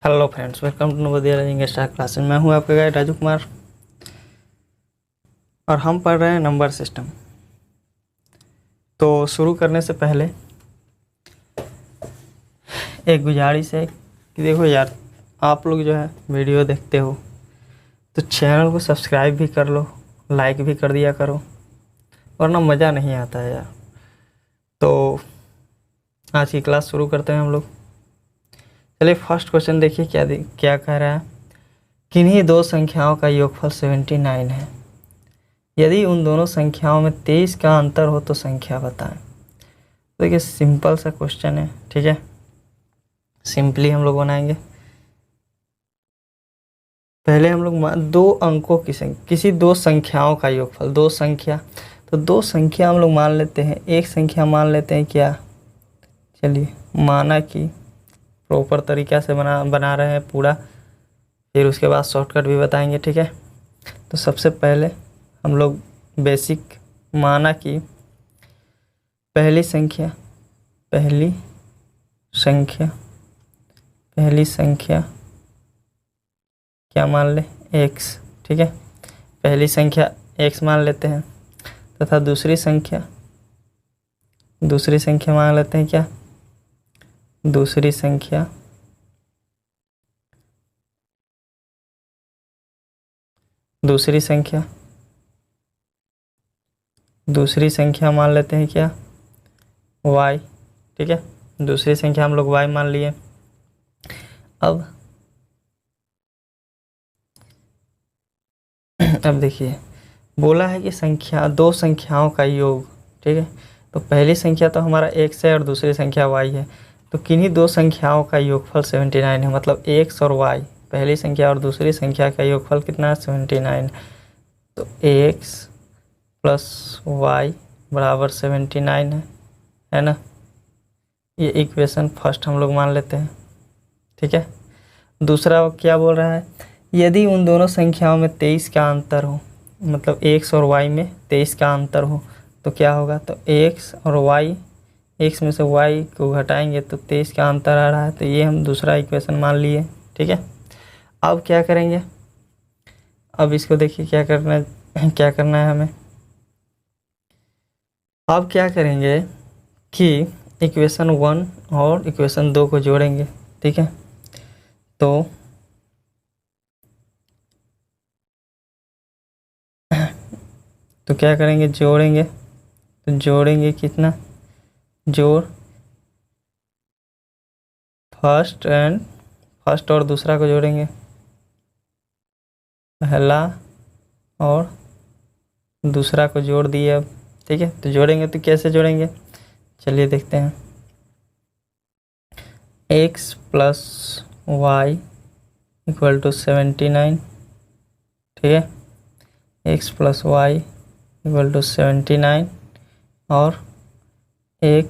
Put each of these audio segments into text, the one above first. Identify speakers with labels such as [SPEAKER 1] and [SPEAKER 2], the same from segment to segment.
[SPEAKER 1] Hello friends, welcome to Navodaya learning star classes. मैं हूं आपका गाइड राजू कुमार और हम पढ़ रहे हैं नंबर सिस्टम। तो शुरू करने से पहले एक गुजारिश है कि देखो यार, आप लोग जो है वीडियो देखते हो तो चैनल को सब्सक्राइब भी कर लो, लाइक भी कर दिया करो, वरना मज़ा नहीं आता है यार। तो आज की क्लास शुरू करते हैं हम लोग। चलिए फर्स्ट क्वेश्चन देखिए क्या कह रहा है। किन्हीं दो संख्याओं का योगफल 79 है। यदि उन दोनों संख्याओं में 23 का अंतर हो तो संख्या बताएं। देखिए सिंपल सा क्वेश्चन है, ठीक है। सिंपली हम लोग बनाएंगे। पहले हम लोग दो अंकों की किसी दो संख्याओं का योगफल, दो संख्या, तो दो संख्या हम लोग मान लेते हैं। एक संख्या मान लेते हैं क्या, चलिए माना कि प्रॉपर तरीक़ा से बना रहे हैं पूरा, फिर उसके बाद शॉर्टकट भी बताएंगे, ठीक है। तो सबसे पहले हम लोग बेसिक माना कि पहली संख्या क्या मान ले, x, ठीक है। पहली संख्या x मान लेते हैं तथा दूसरी संख्या मान लेते हैं क्या, दूसरी संख्या मान लेते हैं क्या, y, ठीक है। दूसरी संख्या हम लोग y मान लिए। अब देखिए बोला है कि दो संख्याओं का योग, ठीक है। तो पहली संख्या तो हमारा x है और दूसरी संख्या y है। तो किन्हीं दो संख्याओं का योगफल 79 है, मतलब x और y, पहली संख्या और दूसरी संख्या का योगफल कितना है, 79। तो x प्लस y बराबर 79 है ना। ये इक्वेशन फर्स्ट हम लोग मान लेते हैं, ठीक है। दूसरा क्या बोल रहा है, यदि उन दोनों संख्याओं में 23 का अंतर हो, मतलब x और y में 23 का अंतर हो तो क्या होगा। तो x और y, x में से y को घटाएंगे तो 23 का अंतर आ रहा है, तो ये हम दूसरा इक्वेशन मान लिए, ठीक है। अब क्या करेंगे, अब इसको देखिए क्या करना है हमें। अब क्या करेंगे कि इक्वेशन 1 और इक्वेशन 2 को जोड़ेंगे, ठीक है। तो क्या करेंगे, जोड़ेंगे कितना, जोड़ फर्स्ट और दूसरा को जोड़ेंगे, पहला और दूसरा को जोड़ दिए अब, ठीक है। तो जोड़ेंगे तो कैसे जोड़ेंगे, चलिए देखते हैं। x plus Y equal to 79, ठीक है। x plus Y equal to 79 और x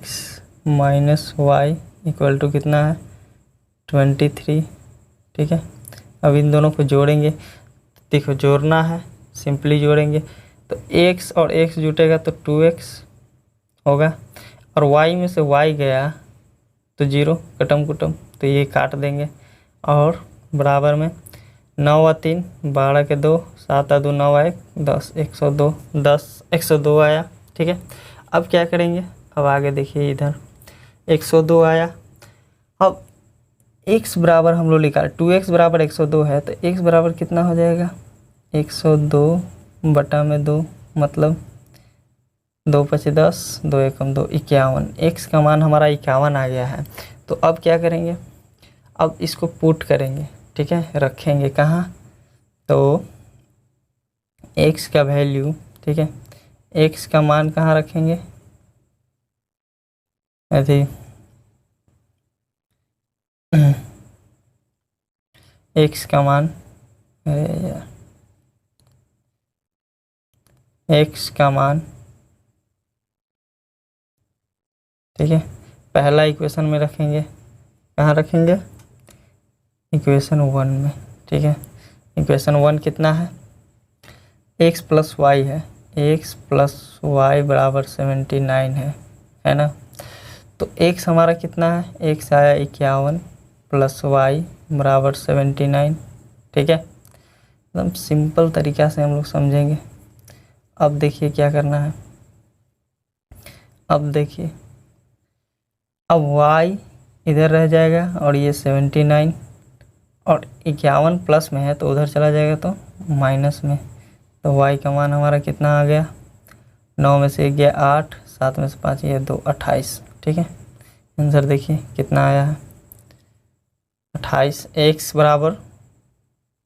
[SPEAKER 1] minus Y equal to कितना है, 23, ठीक है। अब इन दोनों को जोड़ेंगे, देखो जोड़ना है, सिंपली जोड़ेंगे तो x और x जुटेगा तो 2x होगा, और y में से y गया तो 0, कटम, तो ये काट देंगे। और बराबर में 9 और 3 12 के 2, 7 और 2 9 आए 10, 102 आया, ठीक है। अब क्या करेंगे, अब आगे देखिए इधर 102 आया। अब x बराबर हम लोग लिखा 2x बराबर 102 है, तो x बराबर कितना हो जाएगा, 102 बटा में 2, मतलब 2 पचे 10, 2 एकम 2, 51। x का मान हमारा 51 आ गया है। तो अब क्या करेंगे, अब इसको पुट करेंगे, ठीक है, रखेंगे कहाँ, तो x का वैल्यू, ठीक है, x का मान कहाँ रखेंगे, अरे x का मान, अरे यार x का मान, ठीक है, पहला इक्वेशन में रखेंगे, कहाँ रखेंगे, इक्वेशन 1 में, ठीक है। इक्वेशन 1 कितना है, x प्लस वाई है, x प्लस वाई बराबर 79 है ना। तो x हमारा कितना है, x आया 51 प्लस वाई बराबर 79। ठीक है, एकदम सिंपल तरीक़ा से हम लोग समझेंगे। अब देखिए क्या करना है। अब देखिए, अब y इधर रह जाएगा और ये 79 और 51 प्लस में है तो उधर चला जाएगा तो माइनस में। तो y का मान हमारा कितना आ गया, 9 में से 1 गया 8, 7 में से 5 ये 2, 28। ठीक है, आंसर देखिए कितना आया है 28। x बराबर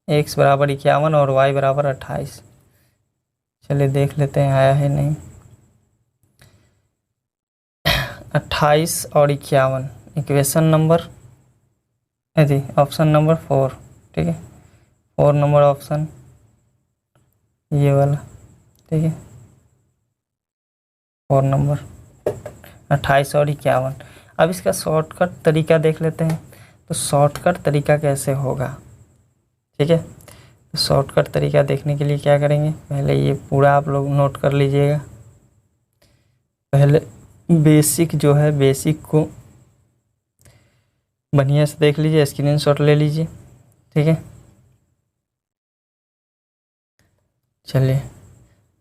[SPEAKER 1] 51 और y बराबर 28। चलिए देख लेते हैं आया है नहीं। 28 और 51 इक्वेशन नंबर यदि ऑप्शन नंबर 4। ठीक है, 4 नंबर ऑप्शन ये वाला। ठीक है, 4 नंबर 28 और 51। अब इसका शॉर्टकट तरीका देख लेते हैं। तो शॉर्टकट तरीका कैसे होगा, ठीक है। तो शॉर्टकट तरीका देखने के लिए क्या करेंगे, पहले ये पूरा आप लोग नोट कर लीजिएगा। पहले बेसिक जो है, बेसिक को बढ़िया से देख लीजिए, स्क्रीनशॉट ले लीजिए। ठीक है, चलिए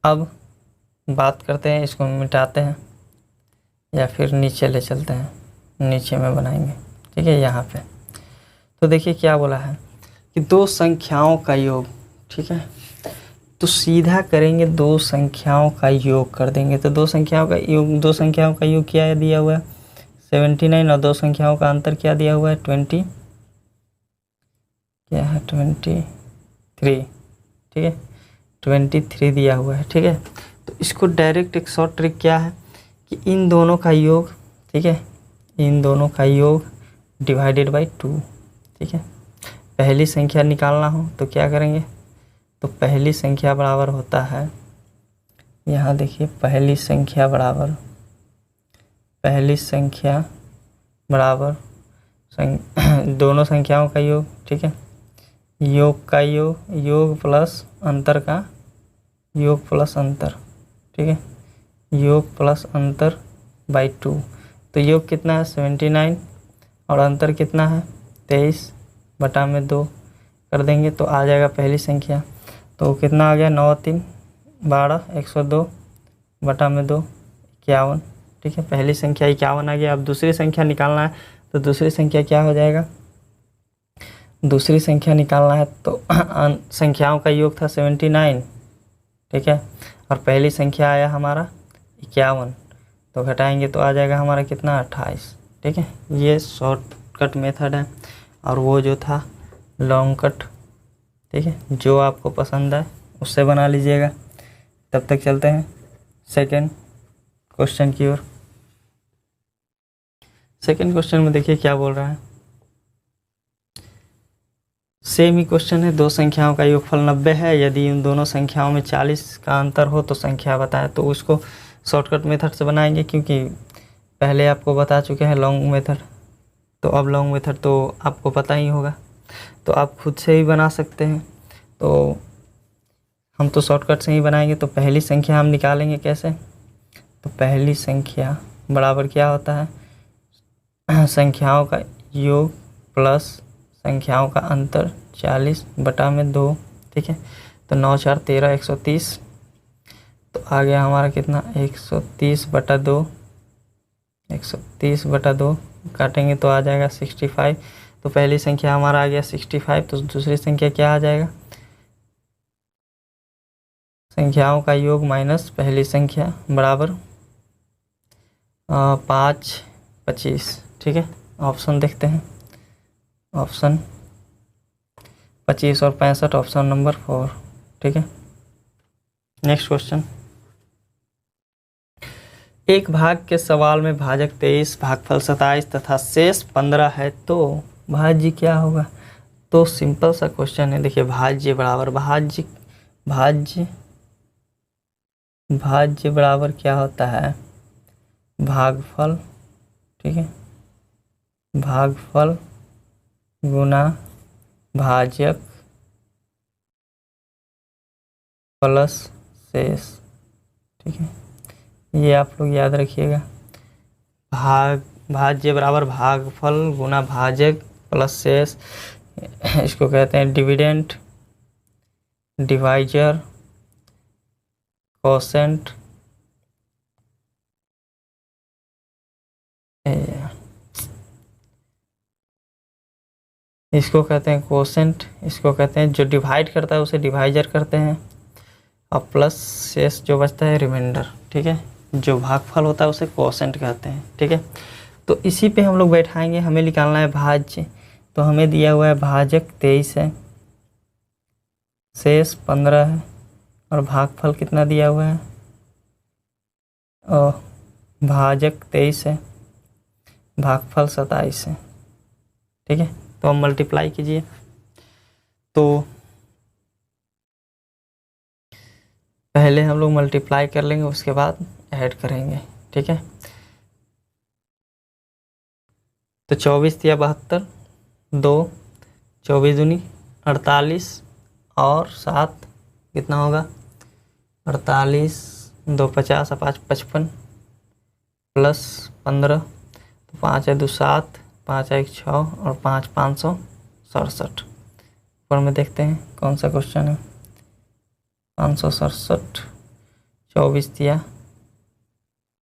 [SPEAKER 1] अब बात करते हैं, इसको मिटाते हैं या फिर नीचे ले चलते हैं, नीचे में बनाएंगे। ठीक है, यहाँ पे तो देखिए क्या बोला है कि दो संख्याओं का योग। ठीक है, तो सीधा करेंगे, दो संख्याओं का योग कर देंगे। तो दो संख्याओं का योग क्या दिया हुआ है 79 और दो संख्याओं का अंतर क्या दिया हुआ है 23। ठीक है, 23 दिया हुआ है। ठीक है, तो इसको डायरेक्ट एक शॉर्ट ट्रिक क्या है कि इन दोनों का योग, ठीक है, इन दोनों का योग डिवाइडेड बाई 2। ठीक है, पहली संख्या निकालना हो तो क्या करेंगे, तो पहली संख्या बराबर होता है, यहाँ देखिए पहली संख्या बराबर दोनों संख्याओं का योग। ठीक है, योग का योग प्लस अंतर का योग प्लस अंतर। ठीक है, योग प्लस अंतर बाई 2। तो योग कितना है 79 और अंतर कितना है 23/2 कर देंगे तो आ जाएगा पहली संख्या। तो कितना आ गया 9 3 12 102/2 51। ठीक है, पहली संख्या 51 आ गया। अब दूसरी संख्या निकालना है, तो दूसरी संख्या क्या हो जाएगा, दूसरी संख्या निकालना है तो संख्याओं का योग था 79। ठीक है, और पहली संख्या आया हमारा 51, तो घटाएंगे तो आ जाएगा हमारा कितना 28। ठीक है, ये शॉर्टकट मेथड है और वो जो था लॉन्ग कट। ठीक है, जो आपको पसंद है उससे बना लीजिएगा। तब तक चलते हैं सेकंड क्वेश्चन की ओर। सेकंड क्वेश्चन में देखिए क्या बोल रहा है, सेम ही क्वेश्चन है। दो संख्याओं का योगफल 90 है, यदि इन दोनों संख्याओं में 40 का अंतर हो तो संख्या बताएं। तो उसको शॉर्टकट मेथड से बनाएंगे, क्योंकि पहले आपको बता चुके हैं लॉन्ग मेथड, तो अब लॉन्ग मेथड तो आपको पता ही होगा, तो आप खुद से ही बना सकते हैं। तो हम तो शॉर्टकट से ही बनाएंगे। तो पहली संख्या हम निकालेंगे कैसे, तो पहली संख्या बराबर क्या होता है, संख्याओं का योग प्लस संख्याओं का अंतर 40/2। ठीक है, तो 9 4 13 130, तो आ गया हमारा कितना 130/2। 130/2 काटेंगे तो आ जाएगा 65। तो पहली संख्या हमारा आ गया 65, तो दूसरी संख्या क्या आ जाएगा, संख्याओं का योग माइनस पहली संख्या बराबर 5 25। ठीक है, ऑप्शन देखते हैं, ऑप्शन 25 और 65 ऑप्शन नंबर 4। ठीक है, नेक्स्ट क्वेश्चन। एक भाग के सवाल में भाजक 23, भागफल 27 तथा शेष 15 है, तो भाज्य क्या होगा। तो सिंपल सा क्वेश्चन है। देखिए भाज्य बराबर भाज्य बराबर क्या होता है, भागफल। ठीक है, भागफल गुना भाजक प्लस शेष। ठीक है, ये आप लोग याद रखिएगा। भाज्य बराबर भागफल गुना भाजक प्लस शेष, इसको कहते हैं डिविडेंड, डिवाइजर, कोसेंट, इसको कहते हैं कोसेंट, इसको कहते हैं जो डिवाइड करता है उसे डिवाइजर करते हैं, और प्लस शेष जो बचता है रिमाइंडर। ठीक है, जो भागफल होता है उसे कोसेंट कहते हैं। ठीक है, तो इसी पे हम लोग बैठाएंगे। हमें निकालना है भाज्य, तो हमें दिया हुआ है भाजक 23 है, शेष 15 है, और भागफल कितना दिया हुआ है, और भाजक 23 है, भागफल 27 है। ठीक है, तो हम मल्टीप्लाई कीजिए, तो पहले हम लोग मल्टीप्लाई कर लेंगे, उसके बाद ऐड करेंगे। ठीक है, तो 24 या 72, 2 24 दूनी 48, और 7 कितना होगा 48, 2 50 और 5 55, प्लस 15, तो 5 है 2 7, 5 है 1 6, और 5 567। ऊपर में देखते हैं कौन सा क्वेश्चन है। 567, 24 या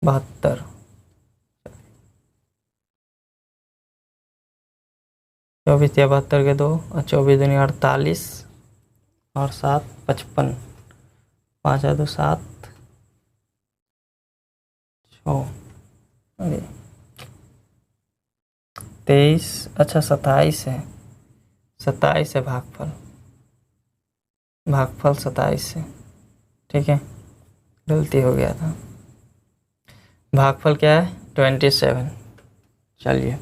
[SPEAKER 1] 72, 24 या 72 के 2, और 24 दूनी 48, और 7 55, 5 है 2 7, 6, 23, अच्छा 27 है, 27 है भागफल, भागफल 27 है। ठीक है, गलती हो गया था, भागफल क्या है 27। चलिए,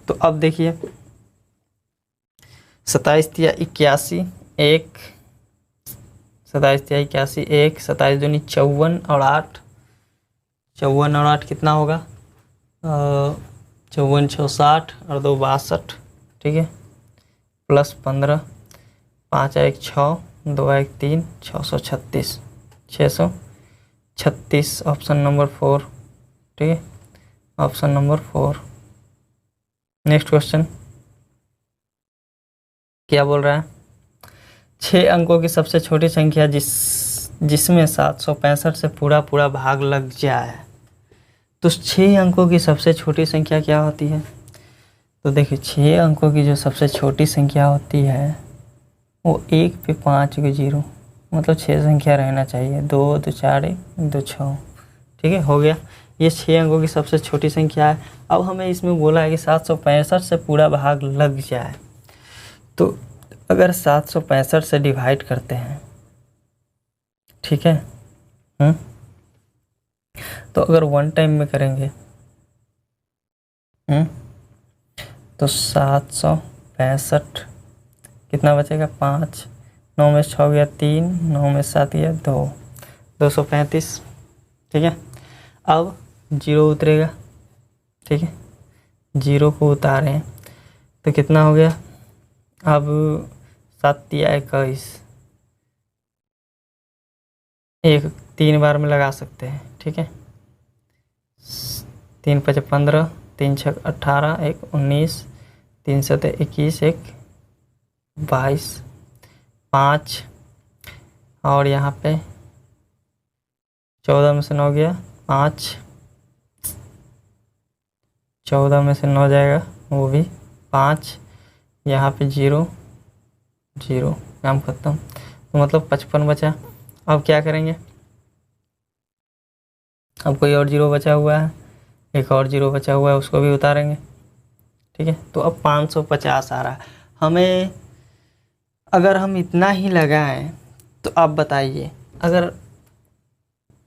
[SPEAKER 1] तो अब देखिए 27 या 81, 1 27 या 81, 1 27 दूनी 54 और 8, 54 और 8 कितना होगा 54 6 60 और 2 62। ठीक है, प्लस 15, 5 1 6, 2 1 3, 636, 636, ऑप्शन नंबर 4। ठीक है, ऑप्शन नंबर 4। नेक्स्ट क्वेश्चन क्या बोल रहा है, 6 अंकों की सबसे छोटी संख्या जिसमें 765 से पूरा भाग लग जाए, तो 6 अंकों की सबसे छोटी संख्या क्या होती है। तो देखिए 6 अंकों की जो सबसे छोटी संख्या होती है वो 1 पे 5 के 0, मतलब 6 संख्या रहना चाहिए, 2 2 4 1 2 6। ठीक है, हो गया, ये 6 अंकों की सबसे छोटी संख्या है। अब हमें इसमें बोला है कि 765 से पूरा भाग लग जाए, तो अगर 765 से डिवाइड करते हैं, ठीक है, तो अगर वन टाइम में करेंगे, तो 765 कितना बचेगा 5, 9 में 6 गया 3, 9 में 7 गया 2, 235। ठीक है, अब 0 उतरेगा। ठीक है, 0 को उतारें तो कितना हो गया, अब 7 या 21, एक 3 बार में लगा सकते हैं। ठीक है, 3 5 15, 3 6 18, 1 19, 3 7 21, 1 22, 5, और यहाँ पे 14 में से 9 गया 5, 14 में से 9 जाएगा वो भी 5, यहाँ पे 0 0, काम खत्म, तो मतलब 55 बचा। अब क्या करेंगे, अब कोई और 0 बचा हुआ है, एक और 0 बचा हुआ है, उसको भी उतारेंगे। ठीक है, तो अब 550 आ रहा है हमें। अगर हम इतना ही लगाएं तो आप बताइए, अगर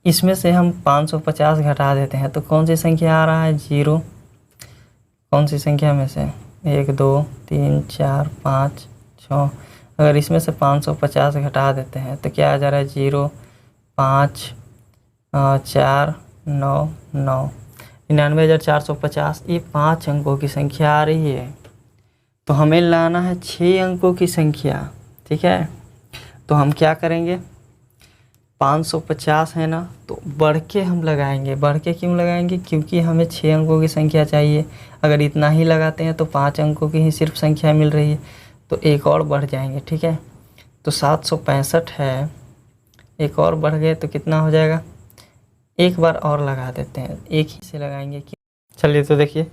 [SPEAKER 1] इसमें से हम 550 घटा देते हैं तो कौन सी संख्या आ रहा है 0, कौन सी संख्या में से 1 2 3 4 5 6, अगर इसमें से 550 घटा देते हैं तो क्या आ जा रहा है 0 5 4 9 9, 99,450। ये 5 अंकों की संख्या आ रही है, तो हमें लाना है 6 अंकों की संख्या। ठीक है, तो हम क्या करेंगे, 550 है ना, तो बढ़ के हम लगाएंगे। बढ़ के क्यों लगाएंगे? क्योंकि हमें 6 अंकों की संख्या चाहिए। अगर इतना ही लगाते हैं तो 5 अंकों की ही सिर्फ संख्या मिल रही है, तो एक और बढ़ जाएंगे। ठीक है, तो 765 है, एक और बढ़ गए तो कितना हो जाएगा? एक बार और लगा देते हैं, एक ही से लगाएंगे। चलिए तो देखिए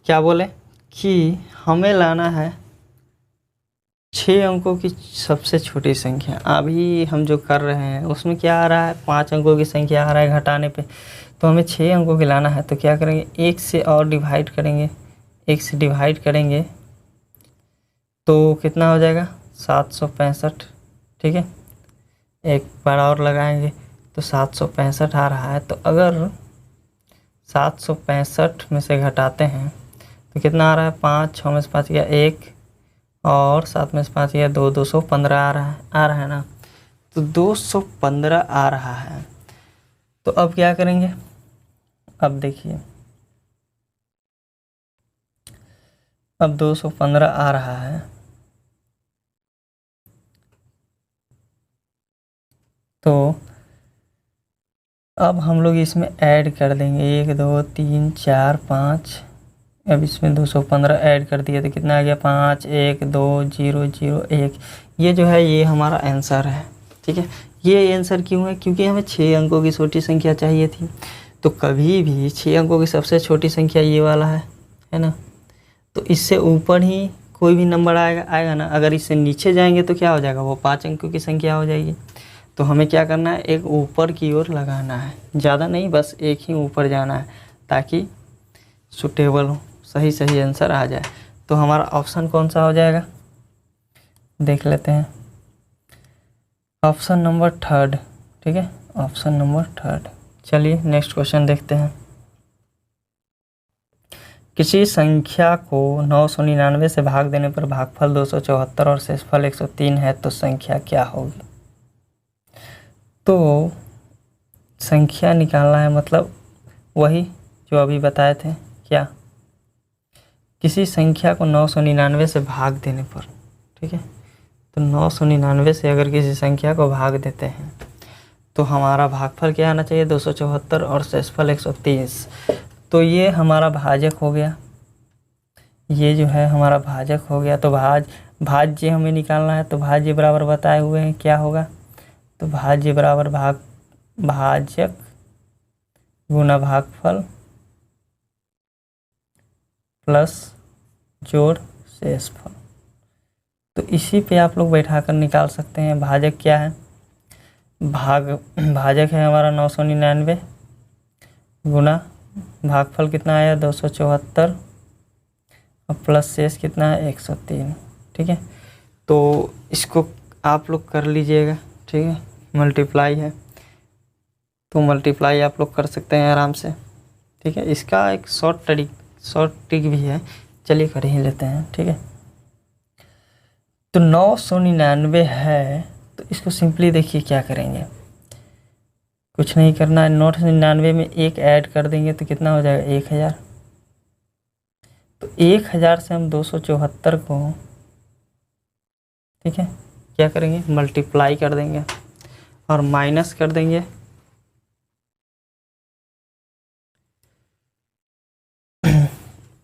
[SPEAKER 1] क्या बोले कि हमें लाना है 6 अंकों की सबसे छोटी संख्या। अभी हम जो कर रहे हैं उसमें क्या आ रहा है? 5 अंकों की संख्या आ रहा है घटाने पे, तो हमें 6 अंकों की लाना है। तो क्या करेंगे? एक से और डिवाइड करेंगे, एक से डिवाइड करेंगे तो कितना हो जाएगा? 765। ठीक है, एक बार और लगाएंगे तो 765 आ रहा है। तो अगर 765 में से घटाते हैं तो कितना आ रहा है? 5, 6 में से 5 गया 1, और 7 में से 5 गया 2, 215 आ रहा है ना। तो 215 आ रहा है। तो अब क्या करेंगे? अब देखिए, अब 215 आ रहा है, तो अब हम लोग इसमें ऐड कर देंगे 1, 2, 3, 4, 5। अब इसमें 215 ऐड कर दिया तो कितना आ गया? 5, 1, 2, 0, 0, 1। ये जो है ये हमारा आंसर है। ठीक है, ये आंसर क्यों है? क्योंकि हमें 6 अंकों की छोटी संख्या चाहिए थी। तो कभी भी 6 अंकों की सबसे छोटी संख्या ये वाला है ना, तो इससे ऊपर ही कोई भी नंबर आएगा ना। अगर इससे नीचे जाएंगे तो क्या हो जाएगा? वो 5 अंकों की संख्या हो जाएगी। तो हमें क्या करना है? एक ऊपर की ओर लगाना है, ज़्यादा नहीं, बस एक ही ऊपर जाना है ताकि सूटेबल हो, सही सही आंसर आ जाए। तो हमारा ऑप्शन कौन सा हो जाएगा? देख लेते हैं, ऑप्शन नंबर 3। ठीक है, ऑप्शन नंबर 3। चलिए नेक्स्ट क्वेश्चन देखते हैं। किसी संख्या को 999 से भाग देने पर भागफल 274 और शेषफल 103 है, तो संख्या क्या होगी? तो संख्या निकालना है, मतलब वही जो अभी बताए थे। क्या? किसी संख्या को 999 से भाग देने पर, ठीक है, तो 999 से अगर किसी संख्या को भाग देते हैं तो हमारा भागफल क्या आना चाहिए? 274 और शेषफल 130। तो ये हमारा भाजक हो गया, ये जो है हमारा भाजक हो गया। तो भाज्य हमें निकालना है, तो भाज्य बराबर बताए हुए हैं क्या होगा? तो भाज्य बराबर भाजक गुना भागफल प्लस जोड़ शेषफल। तो इसी पे आप लोग बैठा कर निकाल सकते हैं। भाजक क्या है? भाजक है हमारा 999 गुना भागफल कितना आया? 274 और प्लस शेष कितना है? 103। ठीक है, तो इसको आप लोग कर लीजिएगा। ठीक है, मल्टीप्लाई है तो मल्टीप्लाई आप लोग कर सकते हैं आराम से। ठीक है, इसका एक शॉर्ट ट्रिक भी है, चलिए कर ही लेते हैं। ठीक है, तो 999 है, तो इसको सिंपली देखिए क्या करेंगे, कुछ नहीं करना है। 999 में एक ऐड कर देंगे तो कितना हो जाएगा? 1000। तो 1000 से हम 274 को, ठीक है, क्या करेंगे? मल्टीप्लाई कर देंगे और माइनस कर देंगे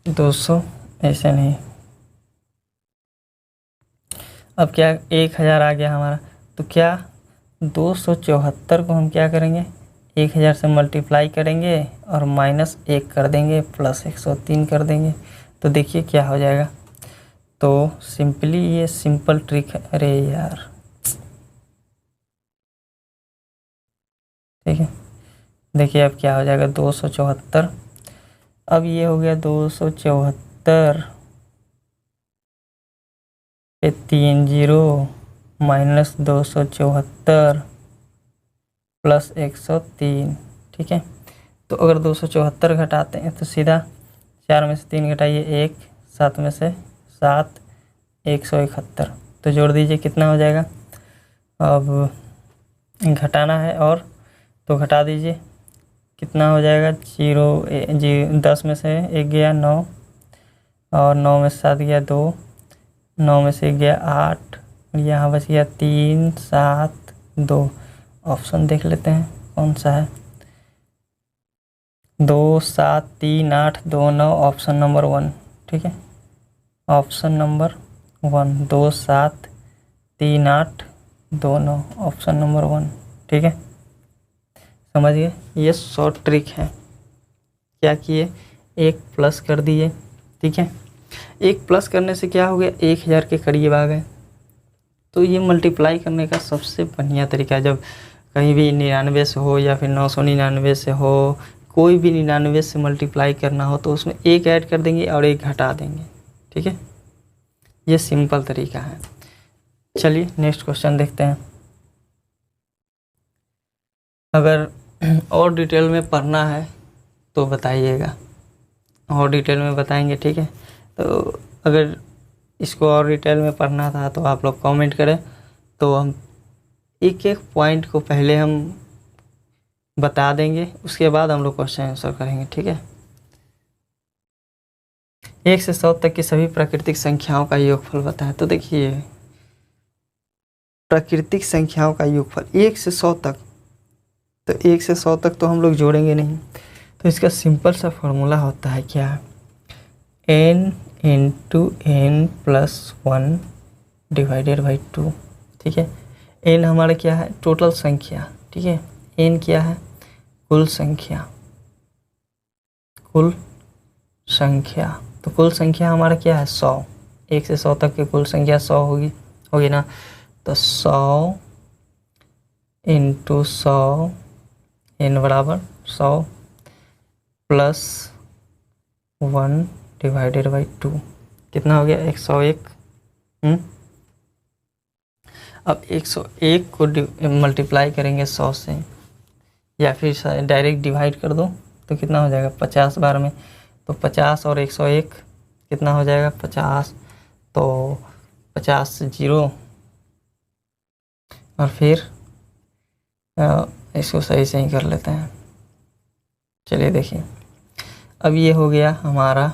[SPEAKER 1] 200, ऐसे नहीं। अब क्या 1000 आ गया हमारा, तो क्या 274 को हम क्या करेंगे? 1000 से मल्टीप्लाई करेंगे और माइनस 1 कर देंगे, प्लस 103 कर देंगे, तो देखिए क्या हो जाएगा। तो सिंपली ये सिंपल ट्रिक है। अरे यार, ठीक है, देखिए अब क्या हो जाएगा? 274, अब ये हो गया 274 पे 3 जीरो माइनस 274 प्लस 103। ठीक है, तो अगर 274 घटाते हैं तो सीधा 4 में से 3 घटाइए 1, 7 में से 7, 171। तो जोड़ दीजिए कितना हो जाएगा? अब घटाना है और तो घटा दीजिए, कितना हो जाएगा? 10 में से 1 गया 9, और 9 में से 7 गया 2, 9 में से 1 गया 8, यहाँ बच गया 3, 7, 2, ऑप्शन देख लेते हैं कौन सा है। 2 7 3 8 2 9, ऑप्शन नंबर 1। ठीक है, ऑप्शन नंबर 1, 2 7 3 8 2 9, ऑप्शन नंबर 1। ठीक है, समझ गए। ये शॉर्ट ट्रिक है। क्या किए, 1 प्लस कर दिए। ठीक है, 1 प्लस करने से क्या हो गया, 1000 के करीब आ गए। तो ये मल्टीप्लाई करने का सबसे बढ़िया तरीका है। जब कहीं भी 99 से हो या फिर 999 से हो, कोई भी 99 से मल्टीप्लाई करना हो तो उसमें 1 ऐड कर देंगे और 1 घटा देंगे। ठीक है, ये सिंपल तरीका है। चलिए नेक्स्ट क्वेश्चन देखते हैं। अगर और डिटेल में पढ़ना है तो बताइएगा, और डिटेल में बताएंगे। ठीक है, तो अगर इसको और डिटेल में पढ़ना था तो आप लोग कमेंट करें, तो हम एक एक पॉइंट को पहले हम बता देंगे, उसके बाद हम लोग क्वेश्चन आंसर करेंगे। ठीक है, 1 से 100 तक की सभी प्राकृतिक संख्याओं का योगफल बताएं। तो देखिए, प्राकृतिक संख्याओं का योगफल 1 से 100 तक, तो 1 से 100 तक तो हम लोग जोड़ेंगे नहीं, तो इसका सिंपल सा फॉर्मूला होता है क्या, n into n plus 1 divided by 2। ठीक है, n हमारा क्या है, टोटल संख्या। ठीक है, n क्या है, कुल संख्या, कुल संख्या। तो कुल संख्या हमारा क्या है, 100। 1 से 100 तक की कुल संख्या 100 होगी ना। तो 100 इंटू 100, n बराबर 100 प्लस 1 डिवाइडेड बाई 2, कितना हो गया, 101। अब 101 को मल्टीप्लाई करेंगे 100 से, या फिर डायरेक्ट डिवाइड कर दो तो कितना हो जाएगा, 50 बार में। तो 50 और 101 कितना हो जाएगा, 50। तो 50 से 0, और फिर इसको सही से ही कर लेते हैं। चलिए देखिए, अब ये हो गया हमारा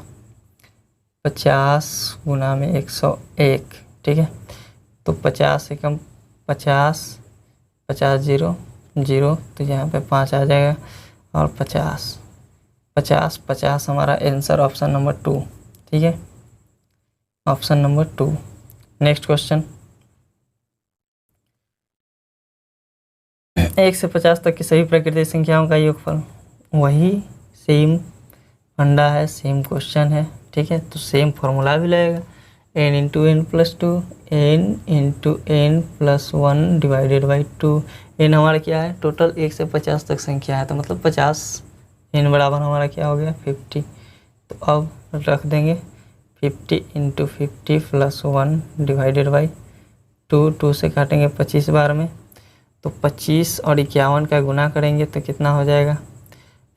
[SPEAKER 1] 50 गुना में 101। ठीक है, तो 50 से कम 50, 50 0 0, तो यहाँ पे 5 आ जाएगा, और 50 50 50 हमारा आंसर ऑप्शन नंबर 2। ठीक है, ऑप्शन नंबर 2। नेक्स्ट क्वेश्चन, 1 से 50 तक की सभी प्राकृतिक संख्याओं का योगफल, वही सेम फंडा है, सेम क्वेश्चन है। ठीक है, तो सेम फॉर्मूला भी लगेगा, n into N plus 2, n into N plus 1 divided by 2। n हमारा क्या है, टोटल 1 से 50 तक संख्या है, तो मतलब 50, n बराबर हमारा क्या हो गया, 50। तो अब रख देंगे 50 इंटू 50 प्लस 1 डिवाइडेड बाई 2, 2 से काटेंगे 25 बार में, तो 25 और 51 का गुना करेंगे तो कितना हो जाएगा,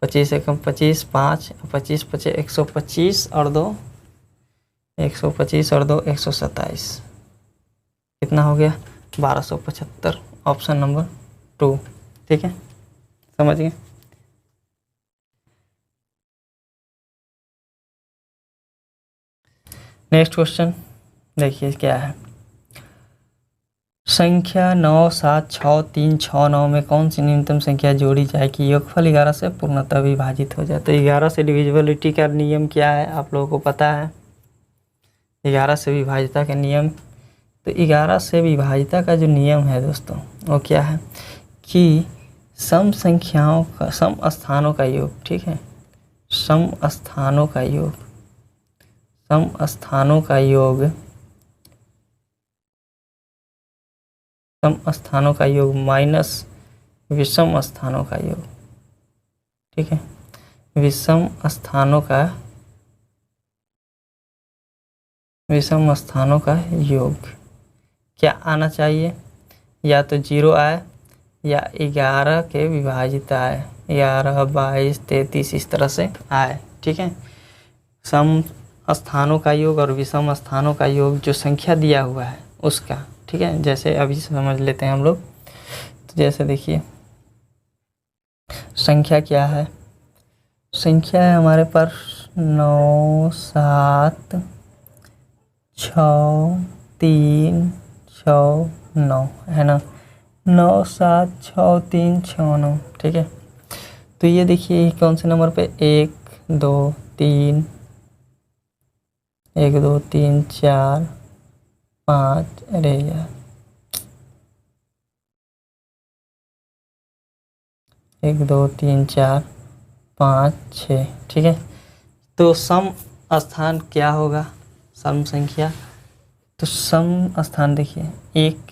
[SPEAKER 1] 25 से कम 25, 5, 25 25 125 और 2 125 और 2 127, कितना हो गया, 1275, ऑप्शन नंबर 2। ठीक है, समझ गए। नेक्स्ट क्वेश्चन देखिए क्या है, संख्या 9 7 6 3 6 9 में कौन सी न्यूनतम संख्या जोड़ी जाए कि योगफल 11 से पूर्णतः विभाजित हो जाए। तो 11 से डिविजिबिलिटी का नियम क्या है, आप लोगों को पता है, 11 से विभाजिता का नियम। तो 11 से विभाजिता का जो नियम है दोस्तों, वो क्या है कि सम संख्याओं का, सम स्थानों का योग। ठीक है, सम स्थानों का योग, सम स्थानों का योग, सम स्थानों का योग माइनस विषम स्थानों का योग। ठीक है, विषम स्थानों का, विषम स्थानों का योग क्या आना चाहिए, या तो 0 आए या 11 के विभाजित आए, 11 22 33 इस तरह से आए। ठीक है, सम स्थानों का योग और विषम स्थानों का योग जो संख्या दिया हुआ है उसका। ठीक है, जैसे अभी समझ लेते हैं हम लोग। तो जैसे देखिए, संख्या क्या है, संख्या है हमारे पास 9 7 6 3 6 9 है ना। 9 7 6 3 6 9। ठीक है, तो ये देखिए कौन से नंबर पे 1 2 3 1 2 3 4 5, अरे यार 1 2 3 4 5 6। ठीक है, तो सम स्थान क्या होगा, सम संख्या, तो सम स्थान देखिए 1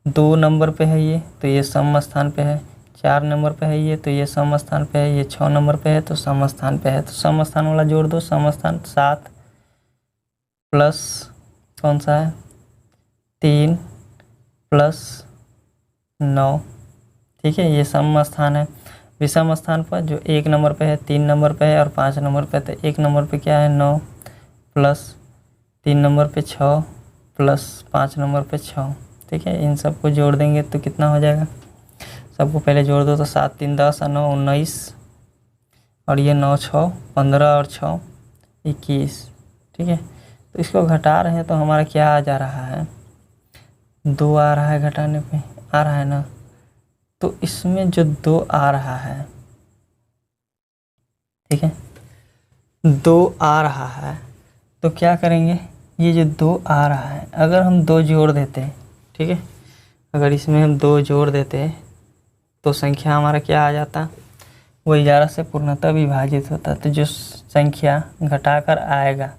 [SPEAKER 1] 2 नंबर पे है ये, तो ये सम स्थान पे है। 4 नंबर पे है ये, तो ये सम स्थान पे है। ये 6 नंबर पे है तो सम स्थान पे है। तो सम स्थान वाला जोड़ दो, सम स्थान 7 प्लस कौन सा है 3 प्लस 9। ठीक है, ये सम स्थान है। विषम स्थान पर जो 1 नंबर पे है, 3 नंबर पे है और 5 नंबर पे, तो 1 नंबर पे क्या है 9 प्लस 3 नंबर पे 6 प्लस 5 नंबर पे 6। ठीक है, इन सबको जोड़ देंगे तो कितना हो जाएगा, सबको पहले जोड़ दो तो 7 3 10 और 9 19 और ये 9 6 15 और 6 21। ठीक है, तो इसको घटा रहे हैं तो हमारा क्या आ जा रहा है, 2 आ रहा है, घटाने पे आ रहा है ना। तो इसमें जो 2 आ रहा है, ठीक है 2 आ रहा है, तो क्या करेंगे, ये जो 2 आ रहा है अगर हम 2 जोड़ देते हैं, ठीक है अगर इसमें हम 2 जोड़ देते हैं तो संख्या हमारा क्या आ जाता, वो 11 से पूर्णतः विभाजित होता। तो जो संख्या घटाकर आएगा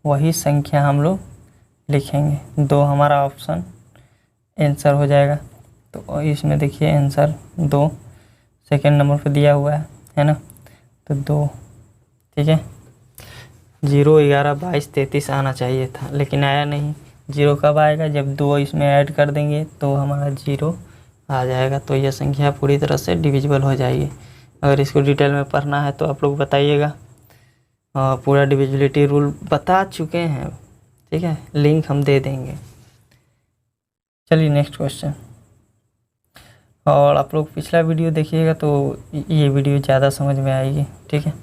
[SPEAKER 1] वही संख्या हम लोग लिखेंगे। 2 हमारा ऑप्शन आंसर हो जाएगा। तो इसमें देखिए आंसर 2 सेकेंड नंबर पे दिया हुआ है ना, तो 2। ठीक है, 0 11 22 33 आना चाहिए था लेकिन आया नहीं। 0 कब आएगा, जब 2 इसमें ऐड कर देंगे तो हमारा 0 आ जाएगा। तो यह संख्या पूरी तरह से डिविजिबल हो जाएगी। अगर इसको डिटेल में पढ़ना है तो आप लोग बताइएगा, पूरा डिविजिबिलिटी रूल बता चुके हैं। ठीक है, लिंक हम दे देंगे। चलिए नेक्स्ट क्वेश्चन। और आप लोग पिछला वीडियो देखिएगा तो ये वीडियो ज़्यादा समझ में आएगी। ठीक है,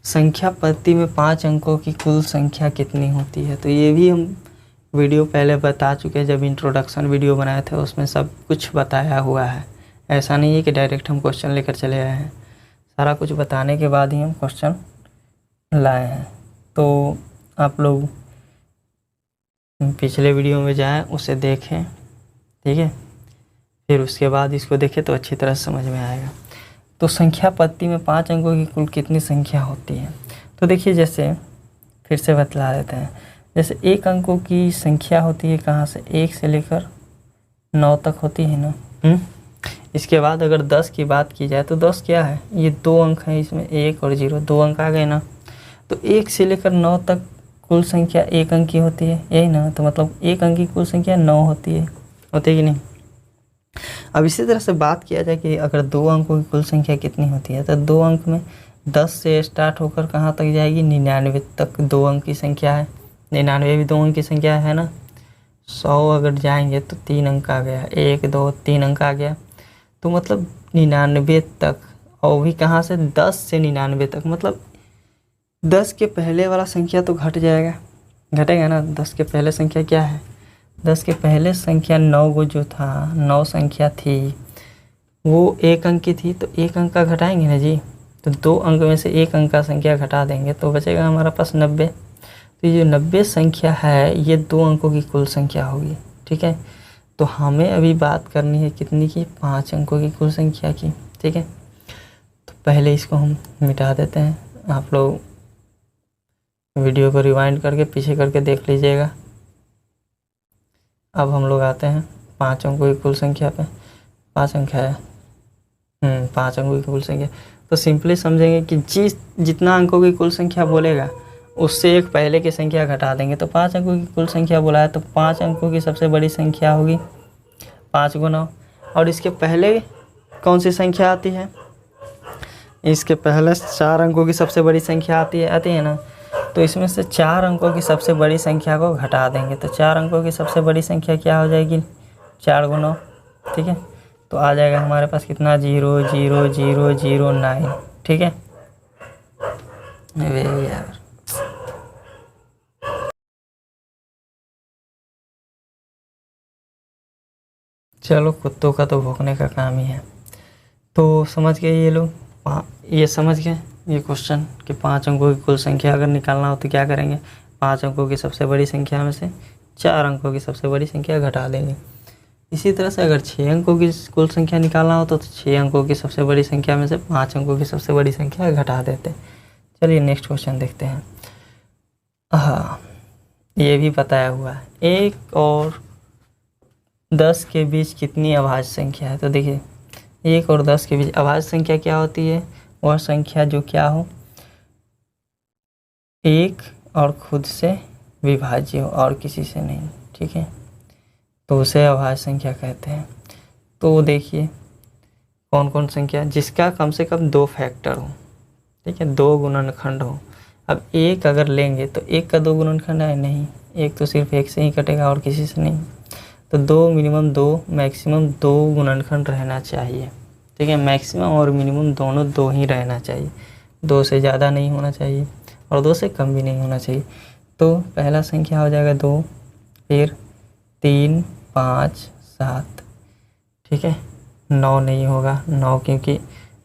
[SPEAKER 1] संख्या पत्ती में 5 अंकों की कुल संख्या कितनी होती है, तो ये भी हम वीडियो पहले बता चुके हैं। जब इंट्रोडक्शन वीडियो बनाए थे उसमें सब कुछ बताया हुआ है। ऐसा नहीं है कि डायरेक्ट हम क्वेश्चन लेकर चले आए हैं, सारा कुछ बताने के बाद ही हम क्वेश्चन लाए हैं। तो आप लोग पिछले वीडियो में जाएं, उसे देखें। ठीक है, फिर उसके बाद इसको देखें तो अच्छी तरह समझ में आएगा। तो संख्या पत्ती में 5 अंकों की कुल कितनी संख्या होती है, तो देखिए जैसे फिर से बतला देते हैं। जैसे 1 अंकों की संख्या होती है कहाँ से, 1 से लेकर 9 तक होती है ना। इसके बाद अगर 10 की बात की जाए तो 10 क्या है, ये 2 अंक हैं, इसमें 1 और 0 2 अंक आ गए ना। तो 1 से लेकर 9 तक कुल संख्या 1 अंक की होती है, यही ना। तो मतलब 1 अंक की कुल संख्या 9 होती है कि नहीं। अब इसी तरह से बात किया जाए कि अगर 2 अंकों की कुल संख्या कितनी होती है, तो 2 अंक में 10 से स्टार्ट होकर कहाँ तक जाएगी, 99 तक 2 अंक की संख्या है। 99 भी 2 अंक की संख्या है ना। 100 अगर जाएंगे तो 3 अंक आ गया, 1 2 3 अंक आ गया। तो मतलब 99 तक, और भी कहाँ से, 10 से 99 तक। मतलब 10 के पहले वाला संख्या तो घट जाएगा, घटेगा ना। 10 के पहले संख्या क्या है, 10 के पहले संख्या 9 को जो था, 9 संख्या थी वो 1 अंक की थी, तो 1 अंक का घटाएंगे ना जी। तो 2 अंक में से 1 अंक का संख्या घटा देंगे तो बचेगा हमारा पास 90। तो ये जो 90 संख्या है ये 2 अंकों की कुल संख्या होगी। ठीक है, तो हमें अभी बात करनी है कितनी की, 5 अंकों की कुल संख्या की। ठीक है, तो पहले इसको हम मिटा देते हैं। आप लोग वीडियो को रिवाइंड करके पीछे करके देख लीजिएगा। अब हम लोग आते हैं 5 अंकों की कुल संख्या पे। 5 अंक है, 5 अंकों की कुल संख्या। तो सिंपली समझेंगे कि जितना अंकों की कुल संख्या बोलेगा उससे एक पहले की संख्या घटा देंगे। तो 5 अंकों की कुल संख्या बोला है तो 5 अंकों की सबसे बड़ी संख्या होगी 5 × 9। और इसके पहले कौन सी संख्या आती है, इसके पहले 4 अंकों की सबसे बड़ी संख्या आती है ना। तो इसमें से 4 अंकों की सबसे बड़ी संख्या को घटा देंगे। तो 4 अंकों की सबसे बड़ी संख्या क्या हो जाएगी, 4 × 9। ठीक है, तो आ जाएगा हमारे पास कितना, 0 0 0 0 9। ठीक है, अरे यार चलो कुत्तों का तो भौंकने का काम ही है। तो समझ गए ये लोग, ये समझ गए ये क्वेश्चन कि 5 अंकों की कुल संख्या अगर निकालना हो तो क्या करेंगे, 5 अंकों की सबसे बड़ी संख्या में से 4 अंकों की सबसे बड़ी संख्या घटा देंगे। इसी तरह से अगर 6 अंकों की कुल संख्या निकालना हो तो 6 अंकों की सबसे बड़ी संख्या में से 5 अंकों की सबसे बड़ी संख्या घटा देते। चलिए नेक्स्ट क्वेश्चन देखते हैं। हाँ, ये भी बताया हुआ है, 1 और 10 के बीच कितनी अभाज्य संख्या है। तो देखिए 1 और 10 के बीच अभाज्य संख्या क्या होती है, वह संख्या जो क्या हो, 1 और खुद से विभाज्य हो और किसी से नहीं, ठीक है, तो उसे अभाज्य संख्या कहते हैं। तो देखिए कौन कौन संख्या, जिसका कम से कम 2 फैक्टर हो, ठीक है, 2 गुणनखंड हो। अब 1 अगर लेंगे तो 1 का 2 गुणनखंड है नहीं, 1 तो सिर्फ 1 से ही कटेगा और किसी से नहीं। तो 2 मिनिमम 2 मैक्सिमम 2 गुणनखंड रहना चाहिए, ठीक है, मैक्सिमम और मिनिमम दोनों 2 ही रहना चाहिए, 2 से ज़्यादा नहीं होना चाहिए और 2 से कम भी नहीं होना चाहिए। तो पहला संख्या हो जाएगा 2, फिर 3, 5, 7, ठीक है, 9 नहीं होगा, 9 क्योंकि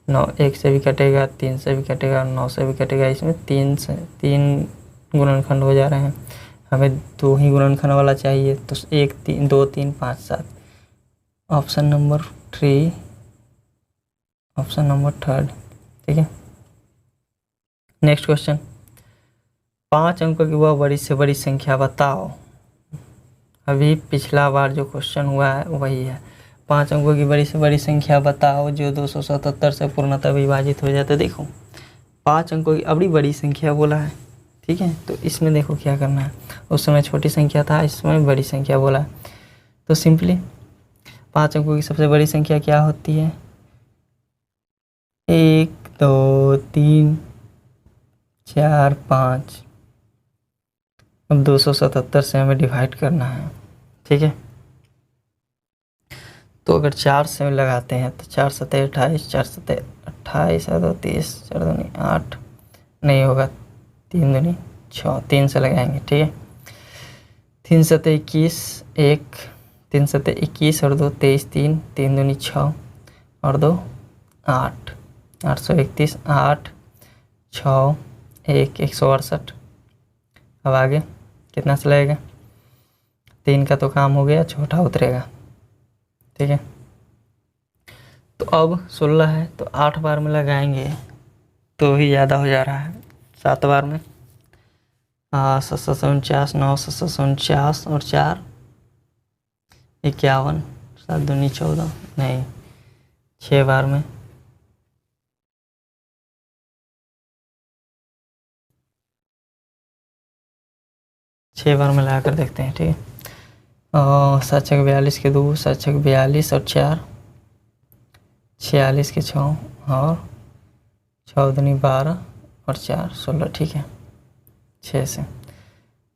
[SPEAKER 1] 9 1 से भी कटेगा, 3 से भी कटेगा, 9 से भी कटेगा, इसमें 3 गुणनखंड हो जा रहे हैं, हमें 2 ही गुणनखंड वाला चाहिए। तो 1 3 2 3 5 7, ऑप्शन नंबर 3, ऑप्शन नंबर 3, ठीक है। नेक्स्ट क्वेश्चन, 5 अंकों की वह बड़ी से बड़ी संख्या बताओ। अभी पिछला बार जो क्वेश्चन हुआ है वही है, 5 अंकों की बड़ी से बड़ी संख्या बताओ जो 277 से पूर्णतः विभाजित हो जाए। तो देखो 5 अंकों की अपनी बड़ी संख्या बोला है, ठीक है, तो इसमें देखो क्या करना है, उस समय छोटी संख्या था, इस समय बड़ी संख्या बोला है। तो सिंपली 5 अंकों की सबसे बड़ी संख्या क्या होती है, 1 2 3 4 5। अब 277 से हमें डिवाइड करना है, ठीक है, तो अगर 4 से लगाते हैं तो 4 सतह 28, 4 सतह 28, 30, 4 दूनी 8, नहीं होगा, 3 दूनी 6, 3 से लगाएंगे, ठीक है, 3 सतह 21, 1, 3 सतह 21 और 2 23, 3 3 दूनी 6 और 2 8, 831, 8 6 1 168। अब आगे कितना से लगेगा, 3 का तो काम हो गया, छोटा उतरेगा, ठीक है। तो अब 16 है तो 8 बार में लगाएंगे तो ही ज़्यादा हो जा रहा है, 7 बार में 749, 9 749 और 4 51, 7 दूनी 14, नहीं 6 बार में 6 बार में लगा कर देखते हैं, ठीक है। 7 छक 42 के 2, 7 छक 42 और 4 46 के 6 और 6 दूनी 12 और 4 16, ठीक है, 6 से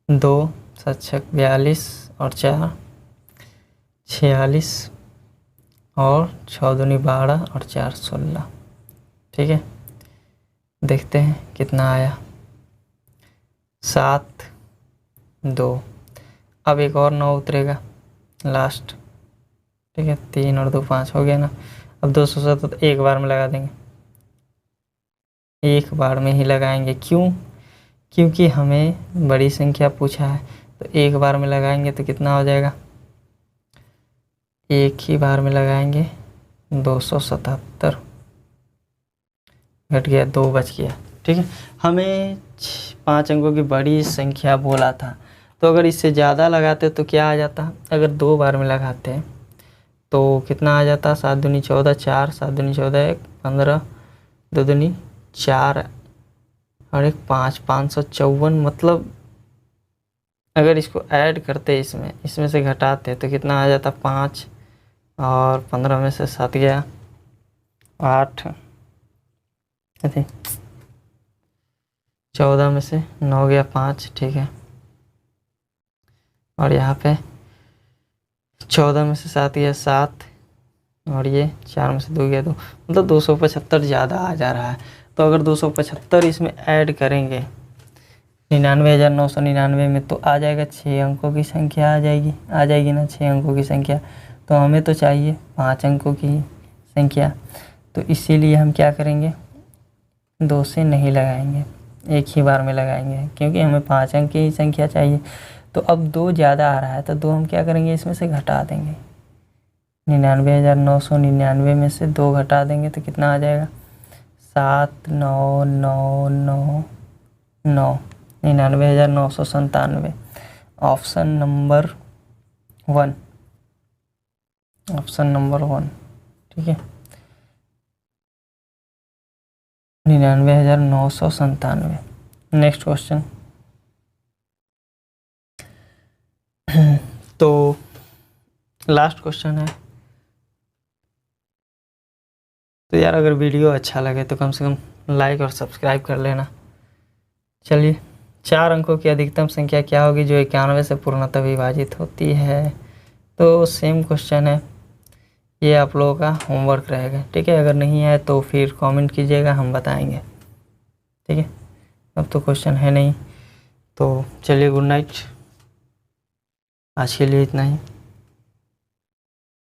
[SPEAKER 1] 2 7 छक 42 और 4 46 और 6 दूनी 12 और 4 16, ठीक है। देखते हैं कितना आया, 7 2, अब एक और 9 उतरेगा लास्ट, ठीक है, 3 और 2 5 हो गया ना। अब 277 एक बार में लगा देंगे, एक बार में ही लगाएंगे, क्यों, क्योंकि हमें बड़ी संख्या पूछा है, तो एक बार में लगाएंगे तो कितना हो जाएगा, एक ही बार में लगाएंगे 277, घट गया 2 बच गया, ठीक है। हमें 5 अंकों की बड़ी संख्या बोला था, तो अगर इससे ज़्यादा लगाते तो क्या आ जाता, अगर 2 बार में लगाते तो कितना आ जाता, 7 दूनी 14, 4 7 दूनी 14 1 15, 2 दूनी 4 और 1 5, 554। मतलब अगर इसको ऐड करते इसमें से घटाते तो कितना आ जाता, 5 और 15 में से 7 गया 8, 14 में से 9 गया 5, ठीक है, और यहाँ पे 14 में से 7 गया 7 और ये 4 में से 2 गया 2, मतलब 275 ज़्यादा आ जा रहा है। तो अगर 275 इसमें ऐड करेंगे 99,999 में, तो आ जाएगा 6 अंकों की संख्या आ जाएगी ना, 6 अंकों की संख्या। तो हमें तो चाहिए 5 अंकों की संख्या, तो इसीलिए हम क्या करेंगे, 2 से नहीं लगाएंगे, एक ही बार में लगाएंगे, क्योंकि हमें 5 अंक की संख्या चाहिए। तो अब 2 ज़्यादा आ रहा है तो 2 हम क्या करेंगे, इसमें से घटा देंगे। 99,999 में से 2 घटा देंगे तो कितना आ जाएगा, 7,9,9,9,9, 99,997। ऑप्शन नंबर 1, ऑप्शन नंबर 1, ठीक है, 99,997। Next question. तो लास्ट क्वेश्चन है। तो यार अगर वीडियो अच्छा लगे तो कम से कम लाइक और सब्सक्राइब कर लेना। चलिए, 4 अंकों की अधिकतम संख्या क्या होगी जो 91 से पूर्णतः विभाजित होती है। तो सेम क्वेश्चन है, ये आप लोगों का होमवर्क रहेगा, ठीक है। अगर नहीं है तो फिर कमेंट कीजिएगा, हम बताएंगे, ठीक है। अब तो क्वेश्चन है नहीं, तो चलिए गुड नाइट, आज के लिए इतना ही।